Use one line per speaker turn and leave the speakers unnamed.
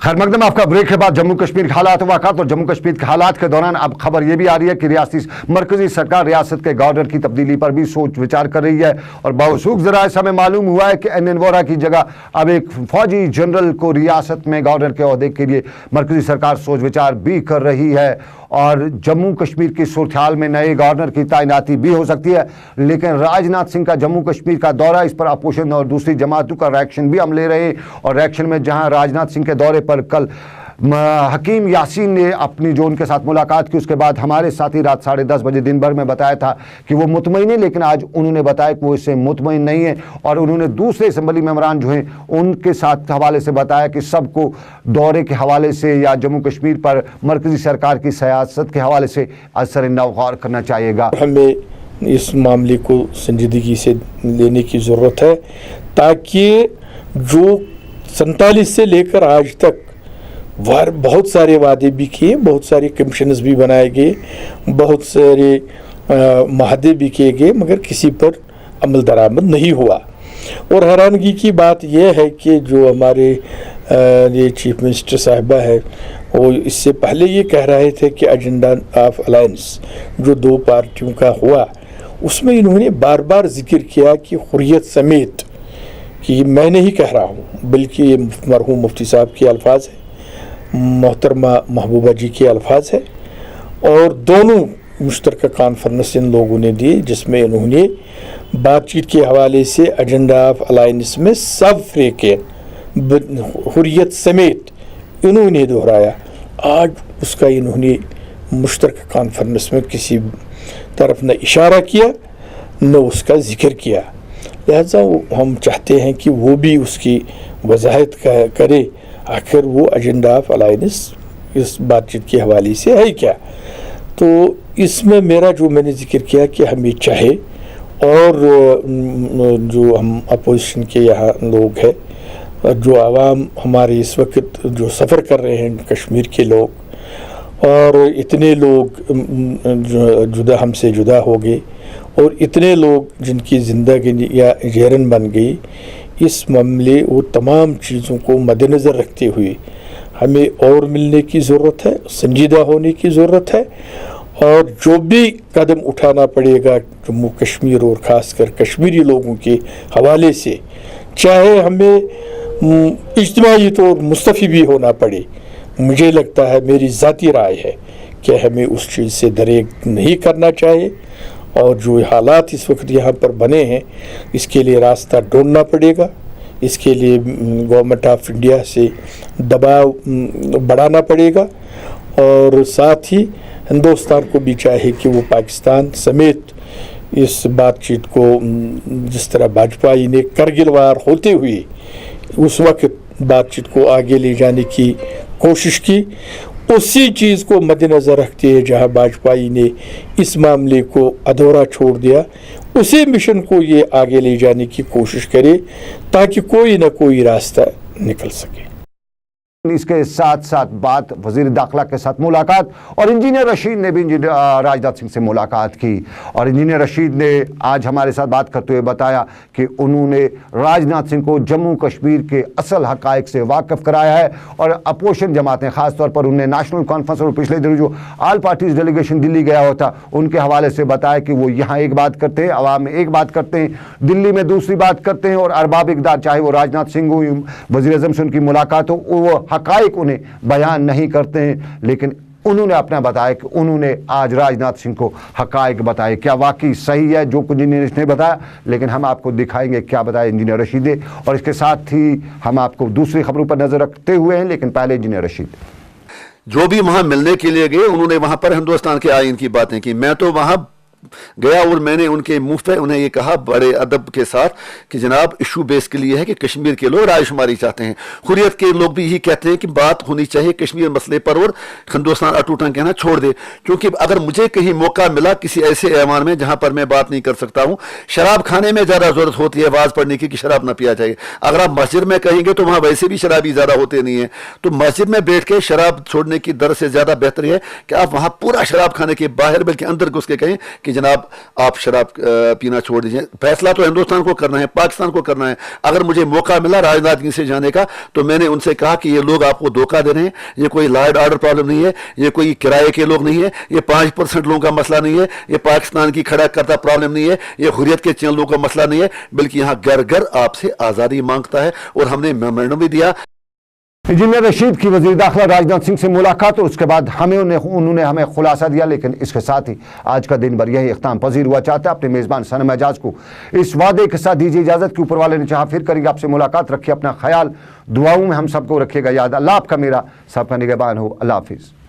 खैर मकदम आपका ब्रेक के बाद जम्मू कश्मीर के हालात वाक़ात और जम्मू कश्मीर के हालात के दौरान अब खबर ये भी आ रही है कि मरकजी सरकार रियासत के गवर्नर की तब्दीली पर भी सोच विचार कर रही है। और बावसूख ज़राए से हमें मालूम हुआ है कि एन वोरा की जगह अब एक फौजी जनरल को रियासत में गवर्नर के ओहदे के लिए मरकजी सरकार सोच विचार भी कर रही है। और जम्मू कश्मीर की सूरत हाल में नए गवर्नर की तैनाती भी हो सकती है। लेकिन राजनाथ सिंह का जम्मू कश्मीर का दौरा, इस पर अपोजिशन और दूसरी जमातों का रिएक्शन भी हम ले रहे हैं। और रिएक्शन में जहां राजनाथ सिंह के दौरे पर कल हकीम यासीन ने अपनी जो उनके साथ मुलाकात की, उसके बाद हमारे साथी रात 10:30 बजे दिन भर में बताया था कि वो मुतमईन है, लेकिन आज उन्होंने बताया कि वो इससे मुतमईन नहीं है। और उन्होंने दूसरे असम्बली मेंबरान जो हैं उनके साथ हवाले से बताया कि सबको दौरे के हवाले से या जम्मू कश्मीर पर मरकजी सरकार की सियासत के हवाले से असर नौगौर करना चाहिएगा।
हमें इस मामले को संजीदगी से लेने की ज़रूरत है ताकि जो 47 से लेकर आज तक बहुत सारे वादे भी किए, बहुत सारे कमीशनस भी बनाए गए, बहुत सारे माहदे भी किए गए, मगर किसी पर अमल दरामद नहीं हुआ। और हैरानगी की बात यह है कि जो हमारे ये चीफ मिनिस्टर साहिबा है वो इससे पहले ये कह रहे थे कि एजेंडा ऑफ अलायंस जो दो पार्टियों का हुआ उसमें इन्होंने बार बार जिक्र किया कि हुर्रियत समेत, कि मैं नहीं कह रहा हूँ बल्कि ये मरहूम मुफ्ती साहब के अल्फाज है, मोहतरमा महबूबा जी के अल्फाज है। और दोनों मुश्तरका कॉन्फ्रेंस इन लोगों ने दी जिसमें इन्होंने बातचीत के हवाले से एजेंडा ऑफ अलायंस में सब फ्रेकें हुर्रियत समेत इन्होंने दोहराया। आज उसका इन्होंने मुश्तरका कॉन्फ्रेंस में किसी तरफ न इशारा किया न उसका जिक्र किया। लिहाजा हम चाहते हैं कि वो भी उसकी वजाहत करे आखिर वो एजेंडा ऑफ अलायंस इस बातचीत के हवाले से है क्या। तो इसमें मेरा जो मैंने जिक्र किया कि हमें चाहे और जो हम अपोजिशन के यहाँ लोग हैं, जो आवाम हमारे इस वक्त जो सफ़र कर रहे हैं कश्मीर के लोग, और इतने लोग जुदा हमसे जुदा हो गए और इतने लोग जिनकी ज़िंदगी या जहरन बन गई, इस मामले और तमाम चीज़ों को मद्देनज़र रखते हुए हमें और मिलने की ज़रूरत है, संजीदा होने की ज़रूरत है। और जो भी कदम उठाना पड़ेगा जम्मू कश्मीर और ख़ासकर कश्मीरी लोगों के हवाले से, चाहे हमें इज्तिमाई तौर मुस्तफ़ी भी होना पड़े, मुझे लगता है, मेरी ज़ाती राय है कि हमें उस चीज़ से दरेग नहीं करना चाहिए। और जो हालात इस वक्त यहाँ पर बने हैं इसके लिए रास्ता ढूंढना पड़ेगा, इसके लिए गवर्नमेंट ऑफ इंडिया से दबाव बढ़ाना पड़ेगा। और साथ ही हिंदुस्तान को भी चाहे कि वो पाकिस्तान समेत इस बातचीत को, जिस तरह वाजपेयी ने करगिल वार होते हुए उस वक्त बातचीत को आगे ले जाने की कोशिश की, उसी चीज़ को मद्देनज़र रखते हुए जहाँ वाजपेयी ने इस मामले को अधूरा छोड़ दिया, उसी मिशन को ये आगे ले जाने की कोशिश करे ताकि कोई ना कोई रास्ता निकल सके।
इसके साथ साथ बात वज़ीर दाखिला के साथ मुलाकात, और इंजीनियर रशीद ने भी राजनाथ सिंह से मुलाकात की। और इंजीनियर रशीद ने आज हमारे साथ बात करते हुए बताया कि उन्होंने राजनाथ सिंह को जम्मू कश्मीर के असल हक़ाइक़ से वाकिफ़ कराया है। और अपोजिशन जमातें, ख़ास तौर पर उन्हें नेशनल कॉन्फ्रेंस और पिछले दिनों जो आल पार्टीज़ डेलीगेशन दिल्ली गया होता उनके हवाले से बताया कि वो यहाँ एक बात करते हैं, अवाम में एक बात करते हैं, दिल्ली में दूसरी बात करते हैं। और अरबाब इक़्तिदार, चाहे वो राजनाथ सिंह हो, वज़ीर आज़म से उनकी मुलाकात हो, वो हक़ाइक़ उन्हें बयान नहीं करते हैं। लेकिन उन्होंने अपना बताया कि उन्होंने आज राजनाथ सिंह को हक़ाइक़ बताए। क्या वाकई सही है जो कुछ इंजीनियर ने बताया, लेकिन हम आपको दिखाएंगे क्या बताया इंजीनियर रशीद ने। और इसके साथ ही हम आपको दूसरी खबरों पर नजर रखते हुए हैं, लेकिन पहले इंजीनियर रशीद
जो भी वहां मिलने के लिए गए उन्होंने वहां पर हिंदुस्तान के आईन की बातें की। मैं तो वहां गया और मैंने उनके मुंह पे उन्हें ये कहा बड़े अदब के साथ कि जनाब इशू बेस के लिए है कि कश्मीर के लोग रायशुमारी चाहते हैं। हुर्रियत के लोग भी यही कहते हैं कि बात होनी चाहिए कश्मीर मसले पर और हिंदुस्तान अटूटा कहना छोड़ दे। क्योंकि अगर मुझे कहीं मौका मिला किसी ऐसे ऐवान में जहां पर मैं बात नहीं कर सकता हूं, शराब खाने में ज़्यादा ज़रूरत होती है आवाज़ पढ़ने की कि शराब ना पिया जाए। अगर आप मस्जिद में कहेंगे तो वहाँ वैसे भी शराबी ज़्यादा होते नहीं है, तो मस्जिद में बैठ के शराब छोड़ने की दर से ज़्यादा बेहतर है कि आप वहाँ पूरा शराब खाने के बाहर बल्कि अंदर घुस के कहें कि जनाब आप शराब पीना छोड़ दीजिए। फैसला तो हिंदुस्तान को करना है, पाकिस्तान को करना है। अगर मुझे मौका मिला राजनाथ से जाने का तो मैंने उनसे कहा कि ये लोग आपको धोखा दे रहे हैं, ये कोई लॉ एंड ऑर्डर प्रॉब्लम नहीं है, ये कोई किराए के लोग नहीं है, ये 5% लोगों का मसला नहीं है, ये पाकिस्तान की खड़ा करता प्रॉब्लम नहीं है, ये हुर्रियत के चैनलों का मसला नहीं है, बल्कि यहाँ घर घर आपसे आज़ादी मांगता है। और हमने मेमोरेंडम भी दिया।
इंजीनियर रशीद की वज़ीर दाखिला राजनाथ सिंह से मुलाकात और उसके बाद उन्होंने हमें खुलासा दिया। लेकिन इसके साथ ही आज का दिन भर यही इख्ताम पजीर हुआ। चाहता है अपने मेज़बान सनम एजाज को इस वादे के साथ दीजिए इजाज़त कि ऊपर वाले ने चाहा फिर करेंगे आपसे मुलाकात। रखिए अपना ख्याल, दुआओं में हम सबको रखिएगा याद। अल्लाह आपका मेरा सबका निगहबान हो। अल्लाह हाफिज़।